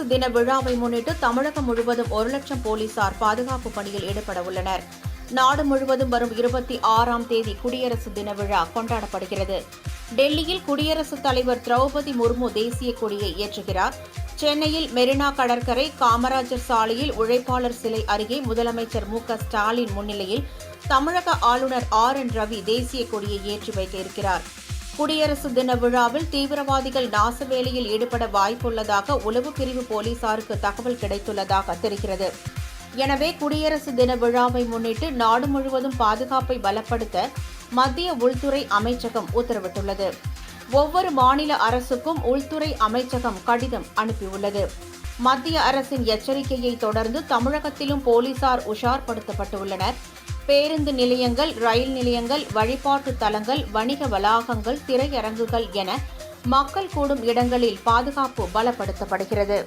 குடியரசு தின விழாவை முன்னிட்டு தமிழகம் முழுவதும் 1,00,000 போலீசார் பாதுகாப்பு பணியில் ஈடுபட உள்ளனர். நாடு முழுவதும் வரும் 26ஆம் தேதி குடியரசு தின விழா கொண்டாடப்படுகிறது. டெல்லியில் குடியரசுத் தலைவர் திரௌபதி முர்மு தேசிய கொடியை ஏற்றுகிறார். சென்னையில் மெரினா கடற்கரை, காமராஜர் சாலையில் உழைப்பாளர் சிலை அருகே முதலமைச்சர் மு.க.ஸ்டாலின் முன்னிலையில் தமிழக ஆளுநர் ஆர்.என்.ரவி தேசிய கொடியை ஏற்றி வைக்க இருக்கிறார். குடியரசு தின விழாவில் தீவிரவாதிகள் நாசவேலையில் ஈடுபட வாய்ப்புள்ளதாக உளவு பிரிவு போலீசாருக்கு தகவல் கிடைத்துள்ளதாக தெரிகிறது. எனவே குடியரசு தின விழாவை முன்னிட்டு நாடு முழுவதும் பாதுகாப்பை பலப்படுத்த மத்திய உள்துறை அமைச்சகம் உத்தரவிட்டுள்ளது. ஒவ்வொரு மாநில அரசுக்கும் உள்துறை அமைச்சகம் கடிதம் அனுப்பியுள்ளது. மத்திய அரசின் எச்சரிக்கையை தொடர்ந்து தமிழகத்திலும் போலீசார் உஷார்படுத்தப்பட்டுள்ளனர். பேருந்து நிலையங்கள், ரயில் நிலையங்கள், வழிபாட்டு தலங்கள், வணிக வளாகங்கள், திரையரங்குகள் என மக்கள் கூடும் இடங்களில் பாதுகாப்பு பலப்படுத்தப்படுகிறது.